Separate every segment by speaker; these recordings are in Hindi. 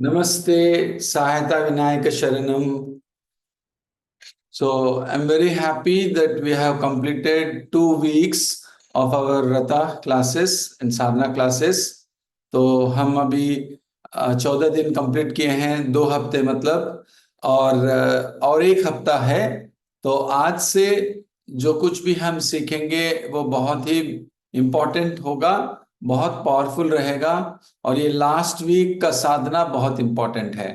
Speaker 1: Namaste, Sahayata Vinayaka Sharanam. So I'm very happy that we have completed 2 weeks of our Ratha classes and Sadhana classes. तो हम अभी 14 दिन कंप्लीट किए हैं, 2 हफ्ते मतलब, और एक हफ्ता है। तो आज से जो कुछ भी हम सीखेंगे वो बहुत ही इम्पोर्टेंट होगा, बहुत पावरफुल रहेगा। और ये लास्ट वीक का साधना बहुत इम्पोर्टेंट है।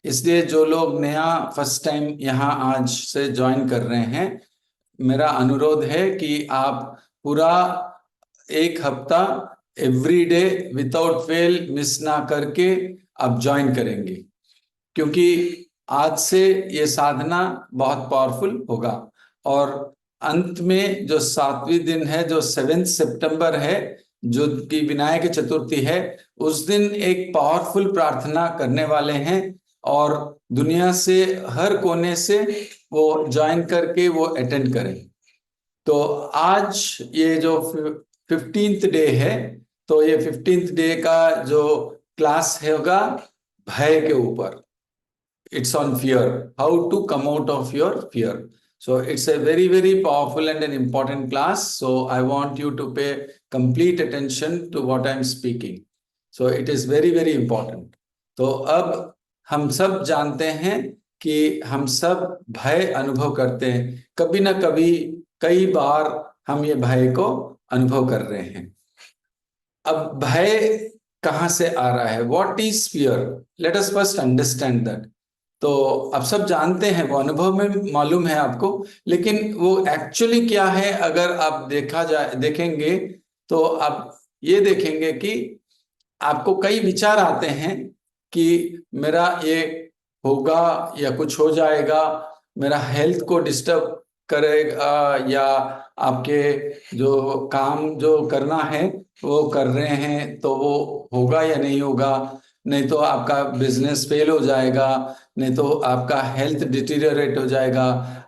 Speaker 1: इसलिए जो लोग नया फर्स्ट टाइम यहाँ आज से ज्वाइन कर रहे हैं, मेरा अनुरोध है कि आप पूरा एक हफ्ता every day without fail miss ना करके आप ज्वाइन करेंगे, क्योंकि आज से ये साधना बहुत पावरफुल होगा। और अंत में जो 7वीं दिन है, जो 7 सितंबर है, जो कि विनायक चतुर्थी है, उस दिन एक पावरफुल प्रार्थना करने वाले हैं और दुनिया से हर कोने से वो ज्वाइन करके वो अटेंड करें। तो आज ये जो 15th डे है, तो ये 15th डे का जो क्लास होगा भय के ऊपर, it's on fear, how to come out of your fear. So it's a very very powerful and an important class, so I want you to pay complete attention to what I'm speaking. So it is very very important. तो अब हम सब जानते हैं कि हम सब भय अनुभव करते हैं, कभी ना कभी, कई बार हम ये भय को अनुभव कर रहे हैं। अब भय कहाँ से आ रहा है? What is fear? Let us first understand that. तो आप सब जानते हैं, वो अनुभव में मालूम है आपको, लेकिन वो एक्चुअली क्या है अगर आप देखेंगे तो आप ये देखेंगे कि आपको कई विचार आते हैं कि मेरा ये होगा या कुछ हो जाएगा, मेरा हेल्थ को डिस्टर्ब करेगा, या आपके जो काम जो करना है वो कर रहे हैं तो वो होगा या नहीं होगा, नहीं तो आपका बिजनेस फेल हो जाएगा, नहीं तो आपका हेल्थ डिटीरियरेट हो जाएगा,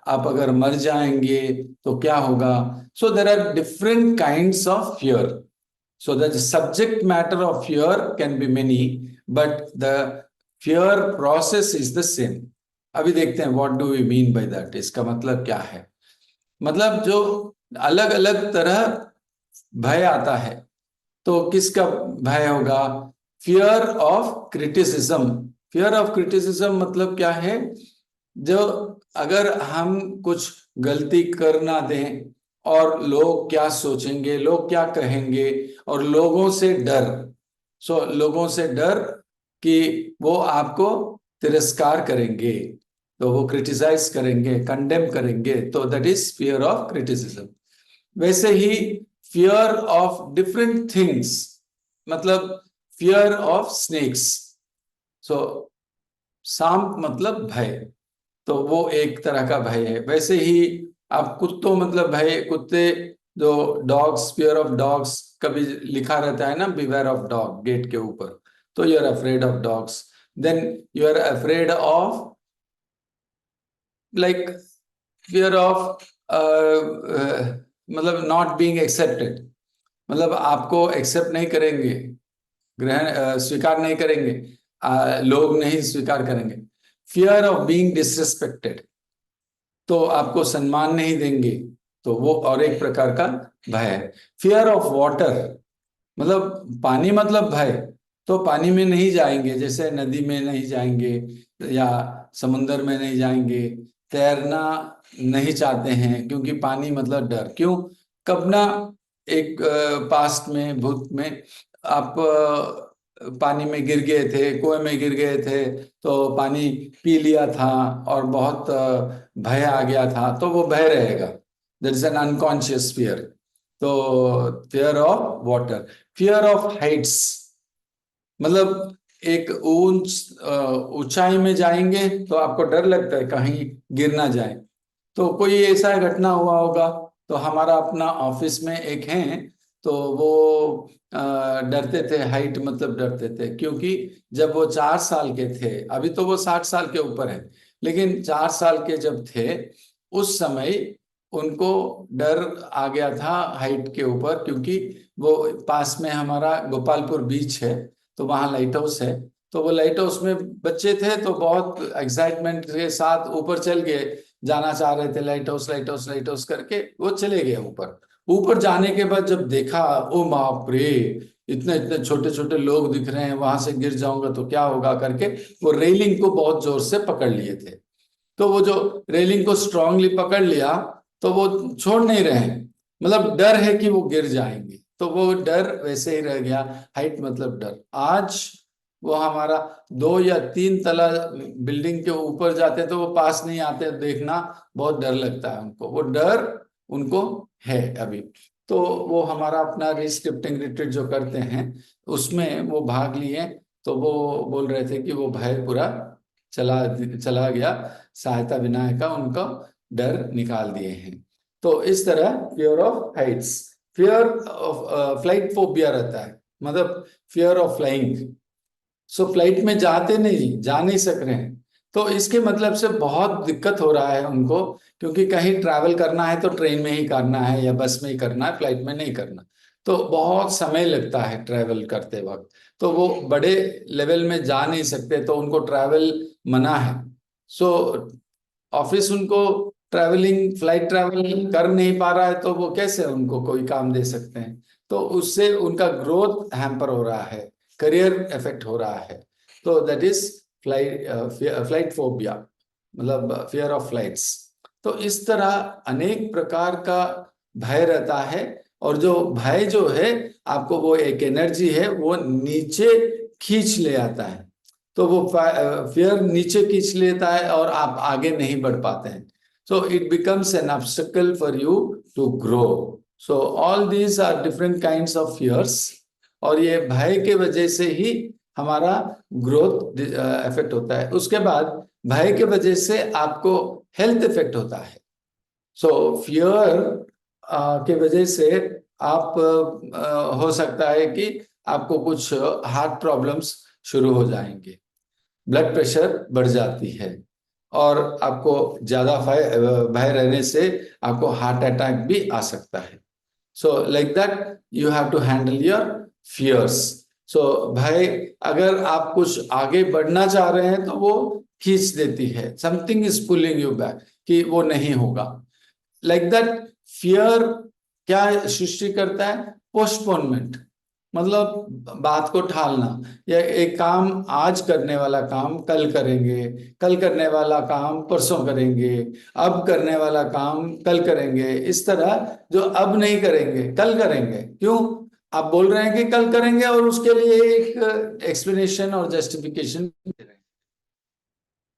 Speaker 1: आप अगर मर जाएंगे तो क्या होगा। So there are different kinds of fear. So the subject matter of fear can be many, but the fear process is the same. अभी देखते हैं what do we mean by that. इसका मतलब क्या है? मतलब जो अलग अलग तरह भय आता है, तो किसका भय होगा? Fear of criticism. Fear of criticism मतलब क्या है? जो अगर हम कुछ गलती कर ना दें और लोग क्या सोचेंगे, लोग क्या कहेंगे, और लोगों से डर. लोगों से डर कि वो आपको तिरस्कार करेंगे, तो वो क्रिटिसाइज करेंगे, कंडेम करेंगे, तो that is fear of criticism. वैसे ही फियर ऑफ डिफरेंट थिंग्स, मतलब फियर ऑफ स्नेक्स. सांप मतलब भय, तो वो एक तरह का भय है। वैसे ही आप कुत्तों मतलब भय, कुत्ते, जो डॉग्स, फियर ऑफ डॉग्स, कभी लिखा रहता है ना, बिवेयर ऑफ डॉग गेट के ऊपर, तो you are afraid of dogs. Then you are afraid of like fear of मतलब नॉट बीइंग एक्सेप्टेड, मतलब आपको एक्सेप्ट नहीं करेंगे, ग्रहण स्वीकार नहीं करेंगे, लोग नहीं स्वीकार करेंगे. फियर ऑफ बीइंग डिसरिस्पेक्टेड, तो आपको सम्मान नहीं देंगे, तो वो और एक प्रकार का भय है. फियर ऑफ वाटर, मतलब पानी मतलब भय, तो पानी में नहीं जाएंगे, जैसे नदी में नहीं जाएंगे या समुंदर में नहीं जाएंगे, तैरना नहीं चाहते हैं, क्योंकि पानी मतलब डर. क्यों? कब ना एक पास्ट में, भूत में, आप पानी में गिर गए थे, कुएं में गिर गए थे, तो पानी पी लिया था और बहुत भय आ गया था, तो वो भय रहेगा. That is an unconscious fear. तो fear of water. Fear of heights, मतलब एक ऊंचाई में जाएंगे तो आपको डर लगता है कहीं गिर ना जाए. तो कोई ऐसा घटना हुआ होगा, तो हमारा अपना ऑफिस में एक हैं, तो वो डरते थे, हाइट मतलब डरते थे, क्योंकि जब वो 4 साल के थे, अभी तो वो 60 साल के ऊपर है, लेकिन 4 साल के जब थे उस समय उनको डर आ गया था हाइट के ऊपर, क्योंकि वो पास में हमारा गोपालपुर बीच है, तो वहाँ लाइट हाउस है, तो वो लाइट हाउस में बच्चे थे तो बहुत एक्साइटमेंट के साथ ऊपर चल गए, जाना चाह रहे थे, light house light house light house करके वो चले गए ऊपर। ऊपर जाने के बाद जब देखा, ओ बाप रे, इतने इतने छोटे छोटे लोग दिख रहे हैं, वहां से गिर जाऊंगा तो क्या होगा करके वो रेलिंग को बहुत जोर से पकड़ लिए थे। तो वो जो रेलिंग को स्ट्रांगली पकड़ लिया तो वो छोड़ नहीं रहे हैं, मतलब डर है कि वो गिर जाएंगे, तो वो डर वैसे ही रह गया। हाइट मतलब डर। आज वो हमारा 2 या 3 तला बिल्डिंग के ऊपर जाते तो वो पास नहीं आते, देखना बहुत डर लगता है उनको, वो डर उनको है अभी। तो वो हमारा अपना रिस्क्रिप्टिंग रिट्रीट जो करते हैं उसमें वो भाग लिए, तो वो बोल रहे थे कि वो भय पूरा चला चला गया, सहायता विनायक का उनका डर निकाल दिए हैं। तो इस तरह fear of Heights, fear of flight phobia रहता है, मतलब fear of flying. So flight में जाते नहीं, जा नहीं सक रहे हैं, तो इसके मतलब से बहुत दिक्कत हो रहा है उनको, क्योंकि कहीं ट्रैवल करना है तो ट्रेन में ही करना है या बस में ही करना है, फ्लाइट में नहीं करना। तो बहुत समय लगता है ट्रैवल करते वक्त, तो वो बड़े लेवल में जा नहीं सकते, तो उनको ट्रैवल मना है। सो ऑफिस उनको ट्रैवलिंग, फ्लाइट ट्रैवल कर नहीं पा रहा है, तो वो कैसे उनको कोई काम दे सकते हैं? तो उससे उनका ग्रोथ हैम्पर हो रहा है, करियर इफेक्ट हो रहा है। तो दैट इज फ्लाइट फोबिया, मतलब फियर ऑफ फ्लाइट्स। तो इस तरह अनेक प्रकार का भय रहता है, और जो भय जो है आपको वो एक एनर्जी है, वो नीचे खींच ले आता है, तो वो फियर नीचे खींच लेता है और आप आगे नहीं बढ़ पाते हैं। So it becomes an obstacle for you to grow. So all these are different kinds of fears, और ये भय के वजह से ही हमारा ग्रोथ इफेक्ट होता है। उसके बाद भय के वजह से आपको हेल्थ इफेक्ट होता है। सो फियर के वजह से आप हो सकता है कि आपको कुछ हार्ट प्रॉब्लम्स शुरू हो जाएंगे, ब्लड प्रेशर बढ़ जाती है, और आपको ज्यादा भय रहने से आपको हार्ट अटैक भी आ सकता है। So like that you have to handle your fears. So भय, अगर आप कुछ आगे बढ़ना चाह रहे हैं तो वो खींच देती है, something is pulling you back, कि वो नहीं होगा। लाइक दैट फियर क्या सृष्टि करता है? पोस्टपोनमेंट, मतलब बात को टालना, या एक काम आज करने वाला काम कल करेंगे, कल करने वाला काम परसों करेंगे, अब करने वाला काम कल करेंगे, इस तरह जो अब नहीं करेंगे कल करेंगे। क्यों? आप बोल रहे हैं कि कल करेंगे और उसके लिए एक एक्सप्लेनेशन और जस्टिफिकेशन दे रहे हैं,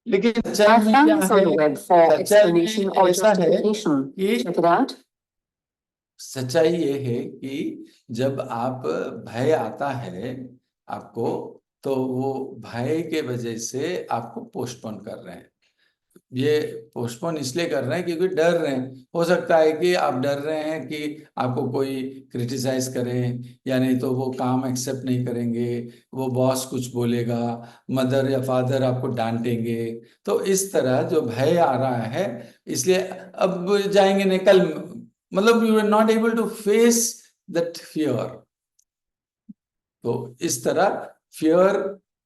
Speaker 1: लेकिन सच्चाई में क्या है? सच्चाई में ऐसा है कि सच्चाई ये है कि जब आप भय आता है आपको, तो वो भय के वजह से आपको पोस्टपोन कर रहे हैं। ये पोस्टपोन इसलिए कर रहे हैं क्योंकि डर रहे हैं। हो सकता है कि आप डर रहे हैं कि आपको कोई क्रिटिसाइज करे, या नहीं तो वो काम एक्सेप्ट नहीं करेंगे, वो बॉस कुछ बोलेगा, मदर या फादर आपको डांटेंगे। तो इस तरह जो भय आ रहा है, इसलिए अब जाएंगे नहीं कल, मतलब you are not able to face that fear. तो इस तरह फियर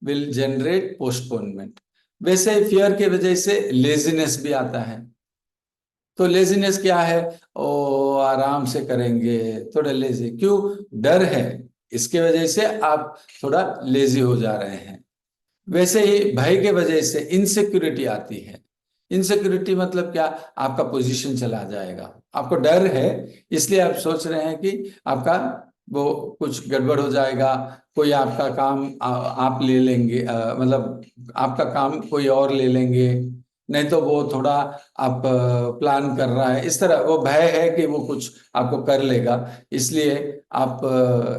Speaker 1: विल जनरेट पोस्टपोनमेंट। वैसे ही फियर के वजह से लेजीनेस भी आता है। तो लेजीनेस क्या है? ओ आराम से करेंगे, थोड़ा लेजी, क्यों? डर है, इसके वजह से आप थोड़ा लेजी हो जा रहे हैं। वैसे ही भय के वजह से इनसिक्योरिटी आती है। इनसिक्योरिटी मतलब क्या? आपका पोजीशन चला जाएगा, आपको डर है, इसलिए आप सोच रहे हैं कि आपका वो कुछ गड़बड़ हो जाएगा, कोई आपका काम आप ले लेंगे, मतलब आपका काम कोई और ले लेंगे, नहीं तो वो थोड़ा आप प्लान कर रहा है, इस तरह वो भय है कि वो कुछ आपको कर लेगा, इसलिए आप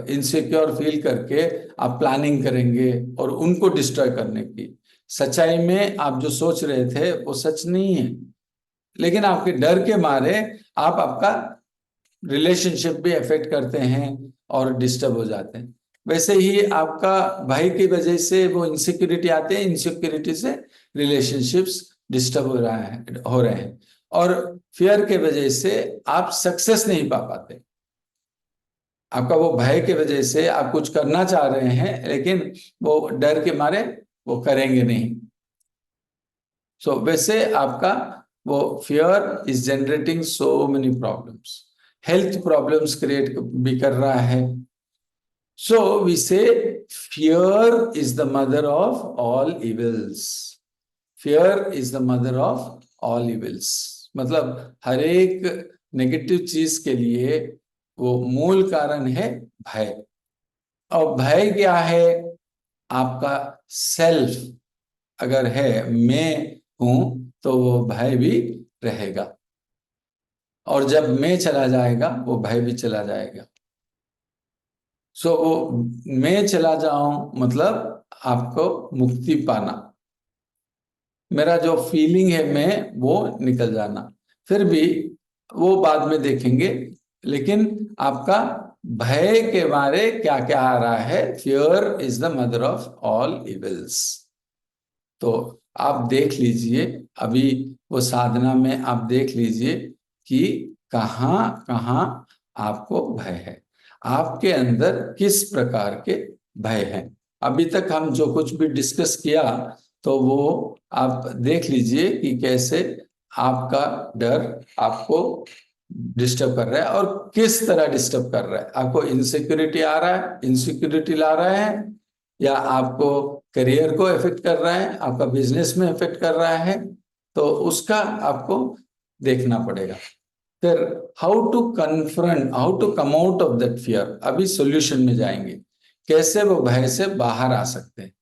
Speaker 1: इनसिक्योर फील करके आप प्लानिंग करेंगे और उनको डिस्ट्रॉय करने की। सच्चाई में आप जो सोच रहे थे वो सच नहीं है, लेकिन आपके डर के मारे आप आपका रिलेशनशिप भी अफेक्ट करते हैं और डिस्टर्ब हो जाते हैं। वैसे ही आपका भय की वजह से वो इनसिक्योरिटी आते हैं, इनसिक्योरिटी से रिलेशनशिप्स डिस्टर्ब हो रहे हैं, और फियर के वजह से आप सक्सेस नहीं पा पाते। आपका वो भय की वजह से आप कुछ करना चाह रहे हैं, लेकिन वो डर के मारे वो करेंगे नहीं। सो वैसे आपका वो fear is generating so many problems, health problems create भी कर रहा है। सो वी से fear is the mother of all evils. Fear is the mother of all evils, मतलब हर एक नेगेटिव चीज के लिए वो मूल कारण है भय। और भय क्या है? आपका सेल्फ अगर है, मैं हूं, तो वो भय भी रहेगा, और जब मैं चला जाएगा वो भय भी चला जाएगा। सो वो मैं चला जाऊं मतलब आपको मुक्ति पाना, मेरा जो फीलिंग है मैं, वो निकल जाना। फिर भी वो बाद में देखेंगे, लेकिन आपका भय के बारे क्या क्या आ रहा है? Fear is the mother of all evils. तो आप देख लीजिए, अभी वो साधना में आप देख लीजिए कि कहाँ कहाँ आपको भय है, आपके अंदर किस प्रकार के भय हैं। अभी तक हम जो कुछ भी डिस्कस किया, तो वो आप देख लीजिए कि कैसे आपका डर आपको डिस्टर्ब कर रहा है, और किस तरह डिस्टर्ब कर रहा है। आपको इनसिक्योरिटी आ रहा है, इनसिक्योरिटी ला रहा है, या आपको करियर को इफेक्ट कर रहा है, आपका बिजनेस में इफेक्ट कर रहा है, तो उसका आपको देखना पड़ेगा। फिर how to confront, how to come out of that fear, अभी सॉल्यूशन में जाएंगे, कैसे वो भय से बाहर आ सकते हैं।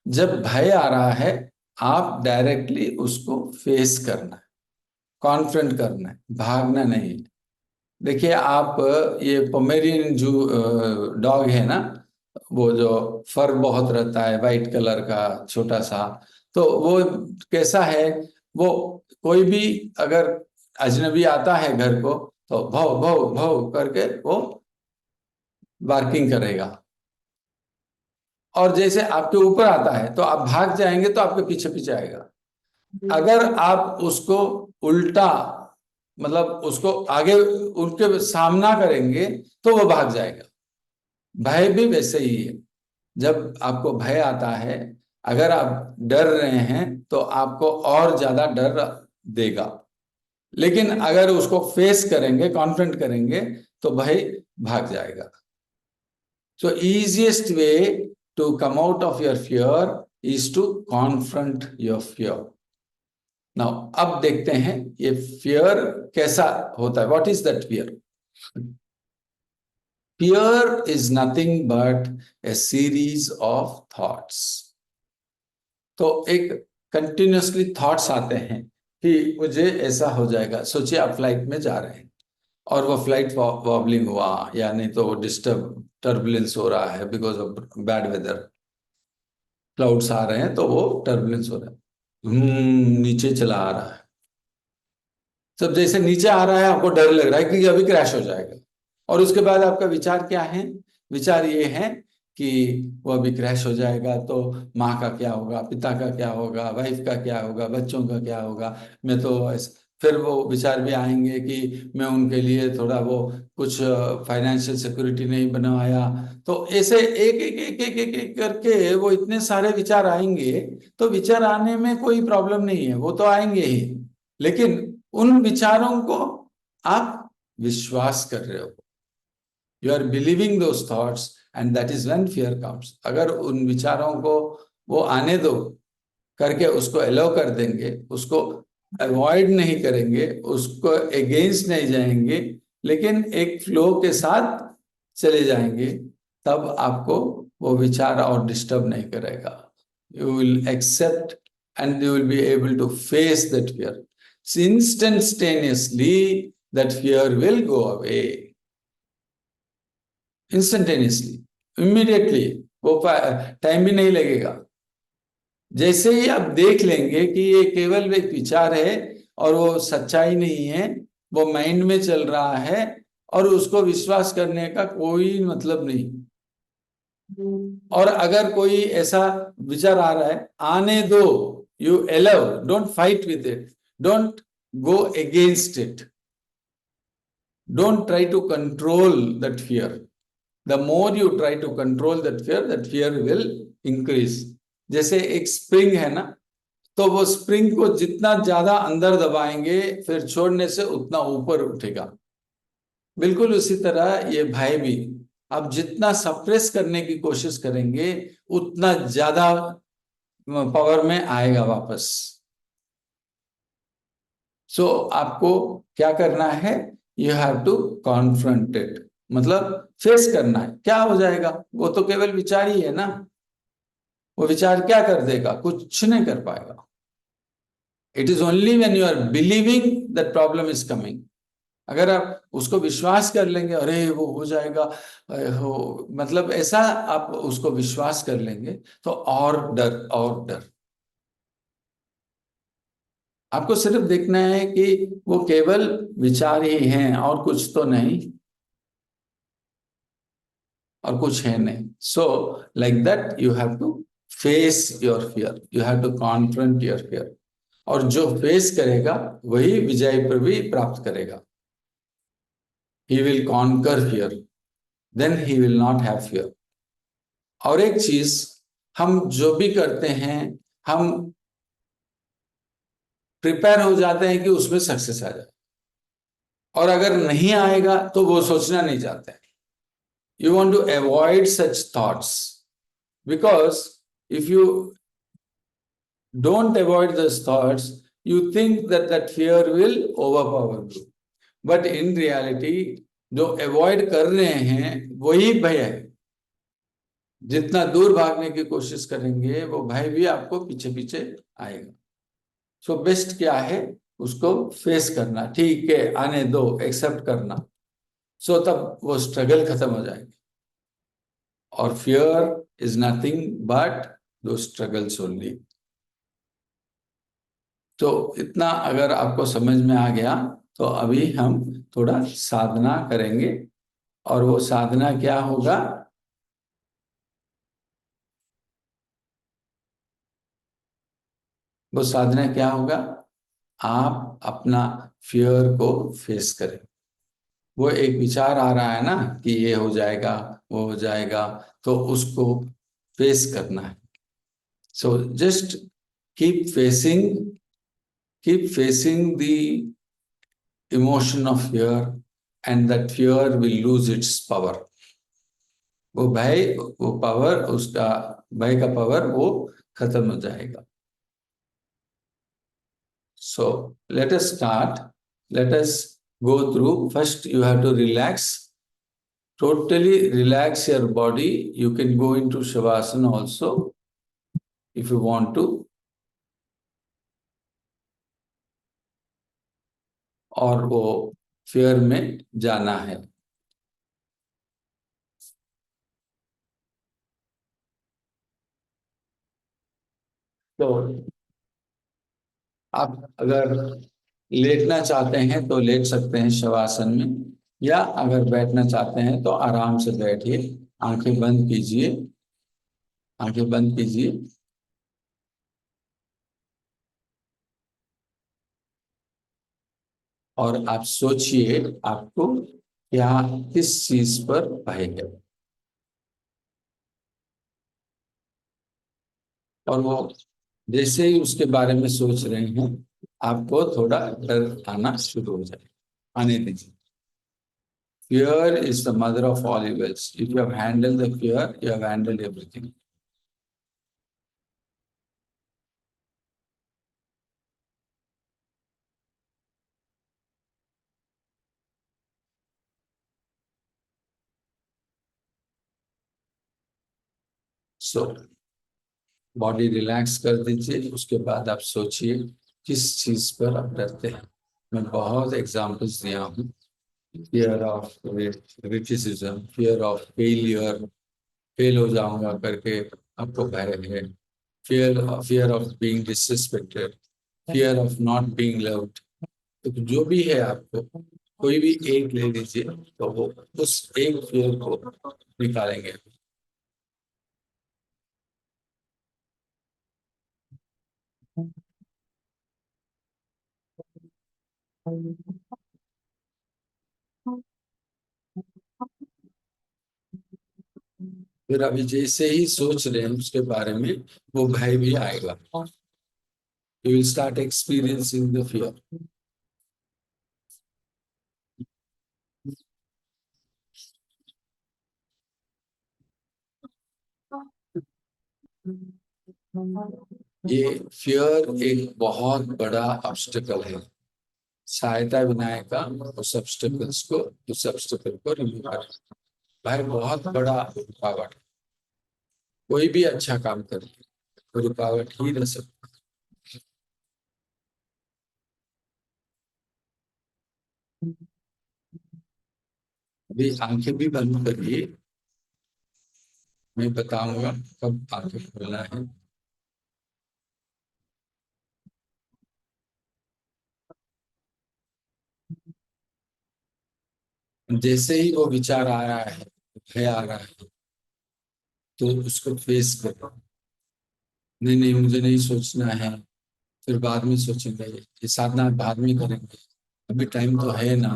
Speaker 1: जब भय आ रहा है, आप डायरेक्टली उसको फेस करना है, कॉन्फ्रंट करना है, भागना नहीं। देखिए आप, ये पोमेरियन जो डॉग है ना, वो जो फर बहुत रहता है, वाइट कलर का छोटा सा, तो वो कैसा है? वो कोई भी अगर अजनबी आता है घर को, तो भौ भौ भौ करके वो बार्किंग करेगा, और जैसे आपके ऊपर आता है तो आप भाग जाएंगे, तो आपके पीछे पीछे आएगा। अगर आप उसको उल्टा, मतलब उसको आगे उनके सामना करेंगे, तो वो भाग जाएगा। भय भी वैसे ही है। जब आपको भय आता है, अगर आप डर रहे हैं, तो आपको और ज्यादा डर देगा, लेकिन अगर उसको फेस करेंगे, कॉन्फ्रंट करेंगे, तो भय भाग जाएगा। सो easiest way to come out of your fear is to confront your fear. Now अब देखते हैं ये फियर कैसा होता है। What is that fear? Fear is nothing but A series of thoughts. तो एक कंटिन्यूअसली थॉट्स आते हैं कि मुझे ऐसा हो जाएगा। सोचिए आप फ्लाइट में जा रहे हैं, और वो फ्लाइट वॉबलिंग हुआ, या नहीं तो डिस्टर्ब टर्बुलेंस हो रहा है because of bad weather, clouds आ रहे हैं, तो वो टर्बुलेंस हो रहा है, नीचे चला आ रहा है। सब जैसे नीचे आ रहा है, आपको डर लग रहा है कि अभी क्रैश हो जाएगा, और उसके बाद आपका विचार क्या है? विचार ये है कि वो अभी क्रैश हो जाएगा तो माँ का क्या होगा, पिता का क्या होगा, वाइफ का क्या होगा, बच्चों का क्या होगा, मैं तो फिर वो विचार भी आएंगे कि मैं उनके लिए थोड़ा वो कुछ फाइनेंशियल सिक्योरिटी नहीं बनवाया। तो ऐसे एक एक एक एक एक एक करके वो इतने सारे विचार आएंगे। तो विचार आने में कोई प्रॉब्लम नहीं है, वो तो आएंगे ही, लेकिन उन विचारों को आप विश्वास कर रहे हो, you are believing those thoughts, and that is when fear comes. अगर उन विचारों को वो आने दो करके उसको अलाउ कर देंगे, उसको अवॉइड नहीं करेंगे, उसको अगेंस्ट नहीं जाएंगे, लेकिन एक फ्लो के साथ चले जाएंगे, तब आपको वो विचार और डिस्टर्ब नहीं करेगा। You will accept and you will be able to face that fear. Instantaneously that fear will go away. Instantaneously, immediately, वो टाइम भी नहीं लगेगा। जैसे ही आप देख लेंगे कि ये केवल एक विचार है और वो सच्चाई नहीं है, वो माइंड में चल रहा है, और उसको विश्वास करने का कोई मतलब नहीं। और अगर कोई ऐसा विचार आ रहा है, आने दो, you allow, don't fight with it, don't go against it, don't try to control that fear, the more you try to control that fear will increase. जैसे एक स्प्रिंग है ना, तो वो स्प्रिंग को जितना ज्यादा अंदर दबाएंगे, फिर छोड़ने से उतना ऊपर उठेगा। बिल्कुल उसी तरह ये भय भी, आप जितना सप्रेस करने की कोशिश करेंगे, उतना ज्यादा पावर में आएगा वापस। सो आपको क्या करना है, you have to confront it, मतलब फेस करना है। क्या हो जाएगा, वो तो केवल विचार ही है ना, वो विचार क्या कर देगा, कुछ नहीं कर पाएगा। It is only when you are believing that problem is coming. अगर आप उसको विश्वास कर लेंगे, अरे वो हो जाएगा, हो मतलब ऐसा आप उसको विश्वास कर लेंगे, तो और डर और डर। आपको सिर्फ देखना है कि वो केवल विचार ही हैं और कुछ तो नहीं, और कुछ है नहीं। So like that you have to face your fear, you have to confront your fear. और जो फेस करेगा वही विजय पर भी प्राप्त करेगा। He will conquer fear, then he will not have fear. और एक चीज, हम जो भी करते हैं, हम प्रिपेयर हो जाते हैं कि उसमें सक्सेस आ जाए, और अगर नहीं आएगा तो वो सोचना नहीं चाहते। You want to avoid such thoughts, because if you don't avoid those thoughts, you think that that fear will overpower you. But in reality, जो अवॉइड कर रहे हैं वही भय है। जितना दूर भागने की कोशिश करेंगे, वो भय भी आपको पीछे पीछे आएगा। सो बेस्ट क्या है, उसको फेस करना, ठीक है आने दो, एक्सेप्ट करना। सो तब वो स्ट्रगल खत्म हो जाएगी। और फियर इज नथिंग बट दो स्ट्रगल्स ओनली। तो इतना अगर आपको समझ में आ गया, तो अभी हम थोड़ा साधना करेंगे। और वो साधना क्या होगा, वो साधना क्या होगा, आप अपना फियर को फेस करें। वो एक विचार आ रहा है ना कि ये हो जाएगा, वो हो जाएगा, तो उसको फेस करना है। So just keep facing, keep facing the emotion of fear, and that fear will lose its power. वो भय, वो पावर, उसका भय का पावर वो खत्म हो जाएगा। So let us start, let us go through. First you have to relax, totally relax your body. You can go into shavasana also if you want to, और वो fear में जाना है। तो आप अगर लेटना चाहते हैं तो लेट सकते हैं शवासन में, या अगर बैठना चाहते हैं तो आराम से बैठिए। आंखें बंद कीजिए, आंखें बंद कीजिए। और आप सोचिए आपको क्या, किस चीज पर भय है। और वो जैसे ही उसके बारे में सोच रहे हैं, आपको थोड़ा डर आना शुरू हो जाए, आने दीजिए। Fear is the mother of all evils. If you have handled the fear, you have handled everything. So, body relax कर दीजिए। उसके बाद आप सोचिए किस चीज पर आप डरते हैं। मैं बहुत एग्जांपल्स दिया हूँ। Fear of criticism, fear of failure, fail हो जाऊंगा करके आपको भय है। Fear fear of being disrespected, fear of not being loved. तो जो भी है, आपको कोई भी एक ले लीजिए, तो वो उस एक फियर को निकालेंगे। फिर अभी जैसे ही सोच रहे हैं उसके बारे में, वो भय भी आएगा. You will start experiencing the fear. ये फियर एक बहुत बड़ा ऑब्स्टेकल है. सहायता विनायका उस ऑब्स्टेकल को रिमूव करे. भाई बहुत बड़ा रुकावट. कोई भी अच्छा काम करे तो रुकावट ही रह सकती. अभी आंखें भी बंद करिए. मैं बताऊंगा कब आंखें खोलना है. जैसे ही वो विचार आ रहा है, भय आ रहा है, तो उसको फेस करो. नहीं नहीं, मुझे नहीं सोचना है, फिर बाद में सोचेंगे, ये साधना बाद में करेंगे, अभी टाइम तो है ना.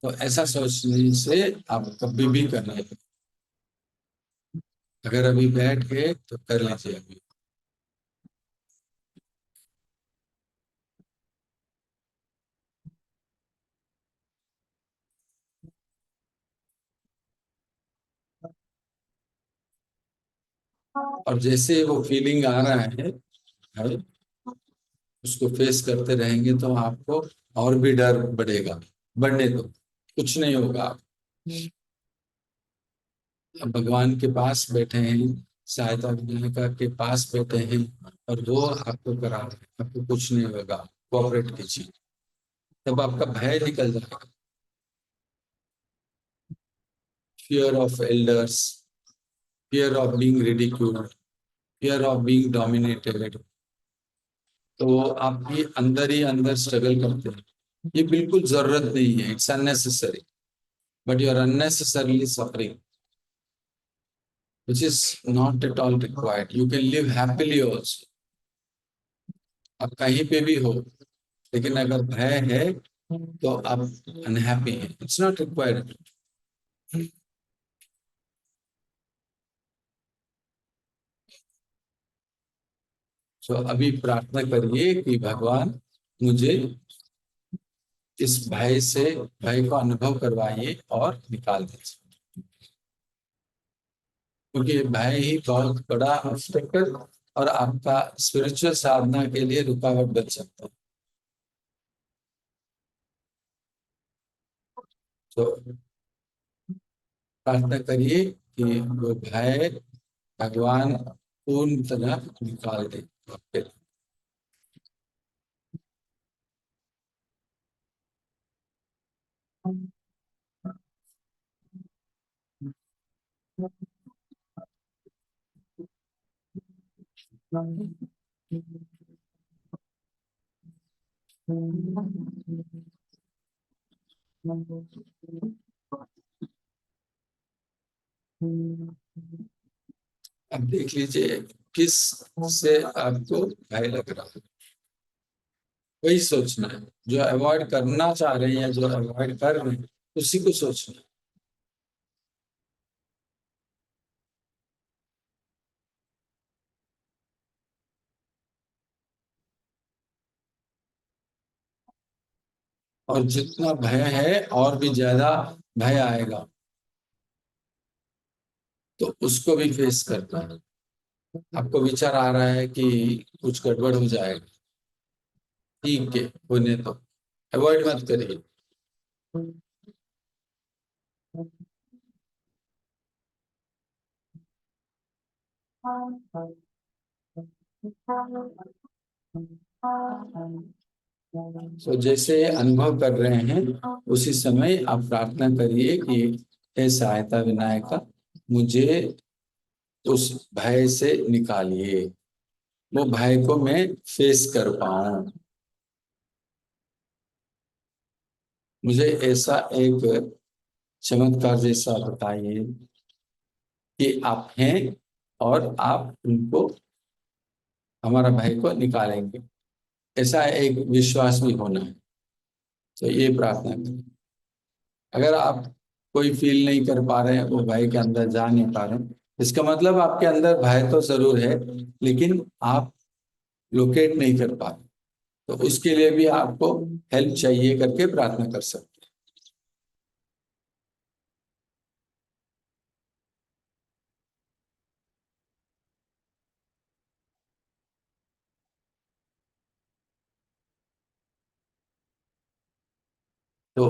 Speaker 1: तो ऐसा सोचने से आप कभी भी करना है. अगर अभी बैठ गए तो कर लीजिए अभी. और जैसे वो फीलिंग आ रहा है, उसको फेस करते रहेंगे तो आपको और भी डर बढ़ेगा. बढ़ने दो, कुछ नहीं होगा. अब भगवान के पास बैठे हैं, सहायता विनायका के पास बैठे हैं, और वो आपको करा रहे हैं, आपको कुछ नहीं होगा. कोऑपरेट कीजिए, तब आपका भय निकल जाएगा. Fear of elders, fear of being ridiculed, fear of being dominated. तो आप ये अंदर ही अंदर स्ट्रगल करते हैं. ये बिल्कुल जरूरत नहीं है. It's unnecessary. But you are unnecessarily suffering, which is not at all required. You can live happily also. आप कहीं पे भी हो, लेकिन अगर भय है तो आप अनहैप्पी हैं. It's not required. तो अभी प्रार्थना करिए कि भगवान मुझे इस भय को अनुभव करवाइए और निकाल दीजिए. क्योंकि भय ही बहुत बड़ा ऑब्स्टेकल और आपका स्पिरिचुअल साधना के लिए रुकावट बन सकता है. तो प्रार्थना करिए कि वो भय भगवान पूर्ण तरह निकाल दे आपके लिए. अब देख लीजिए किस से आपको भय लग रहा है. वही सोचना है. जो अवॉइड करना चाह रहे हैं या जो अवॉइड कर रहे हैं, उसी को सोचना है. और जितना भय है और भी ज्यादा भय आएगा, तो उसको भी फेस करना है. आपको विचार आ रहा है कि कुछ गड़बड़ हो जाएगा, ठीक है, होने तो अवॉइड मत करिए. तो जैसे अनुभव कर रहे हैं, उसी समय आप प्रार्थना करिए कि हे सहायता विनायका, मुझे उस भय से निकालिए, वो भय को मैं फेस कर पाऊं. मुझे ऐसा एक चमत्कार जैसा बताइए कि आप हैं और आप उनको, हमारा भय को निकालेंगे. ऐसा एक विश्वास भी होना है. तो ये प्रार्थना करें. अगर आप कोई फील नहीं कर पा रहे हैं, वो भय के अंदर जा नहीं पा रहे हैं, इसका मतलब आपके अंदर भय तो जरूर है, लेकिन आप लोकेट नहीं कर पा रहे। तो उसके लिए भी आपको हेल्प चाहिए करके प्रार्थना कर सकते हैं। तो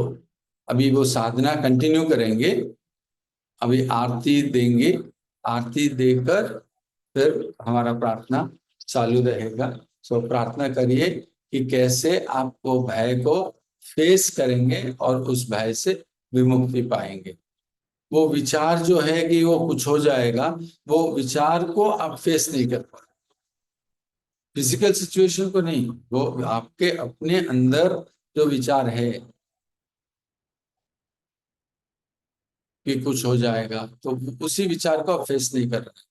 Speaker 1: अभी वो साधना कंटिन्यू करेंगे। अभी आरती देंगे, आरती देकर फिर हमारा प्रार्थना चालू रहेगा। सो प्रार्थना करिए कि कैसे आप वो भय को फेस करेंगे और उस भय से विमुक्ति पाएंगे। वो विचार जो है कि वो कुछ हो जाएगा, वो विचार को आप फेस नहीं कर पा, फिजिकल सिचुएशन को नहीं, वो आपके अपने अंदर जो विचार है कि कुछ हो जाएगा, तो उसी विचार को आप फेस नहीं कर रहे।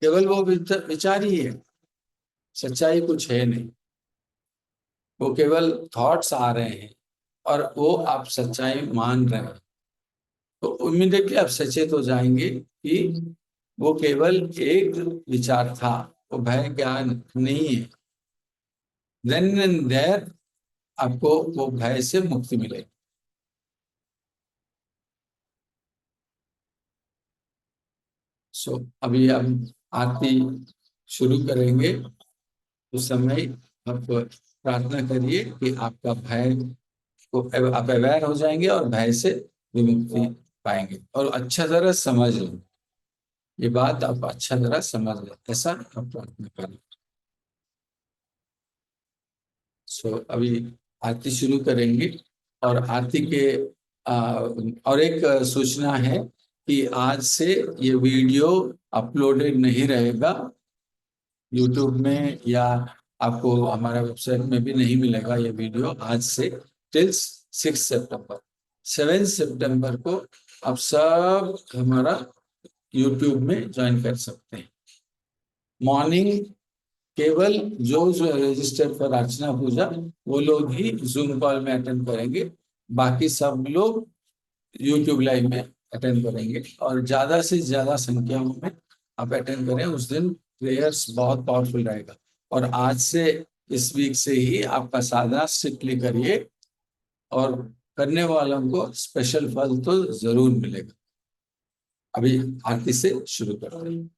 Speaker 1: केवल वो विचार ही है, सच्चाई कुछ है नहीं। वो केवल थॉट्स आ रहे हैं और वो आप सच्चाई मान रहे हैं। तो इमीडिएटली आप सचेत हो जाएंगे कि वो केवल एक विचार था, वो भय ज्ञान नहीं है। देन एंड देयर आपको वो भय से मुक्ति मिलेगी। सो अभी हम आरती शुरू करेंगे। उस समय आप प्रार्थना करिए कि आपका भय को आप अवेयर हो जाएंगे और भय से विमुक्ति पाएंगे और अच्छा तरह समझ लें। ये बात आप अच्छा तरह समझ लें, ऐसा आप प्रार्थना करें। सो अभी आरती शुरू करेंगे। और आरती के और एक सूचना है कि आज से ये वीडियो अपलोडेड नहीं रहेगा यूट्यूब में, या आपको हमारा वेबसाइट में भी नहीं मिलेगा ये वीडियो आज से टिल 6 सितंबर। 7 सितंबर को आप सब हमारा यूट्यूब में ज्वाइन कर सकते हैं। मॉर्निंग केवल जो रजिस्टर पर अर्चना पूजा, वो लोग ही जूम कॉल में अटेंड करेंगे। बाकी सब लोग यूट्यूब लाइव में अटेंड करेंगे। और ज्यादा से ज्यादा संख्या में आप अटेंड करें, उस दिन प्रेयर्स बहुत पावरफुल रहेगा। और आज से, इस वीक से ही आपका साधना स्ट्रिक्टली करिए, और करने वालों को स्पेशल फल तो जरूर मिलेगा। अभी आरती से शुरू करते हैं।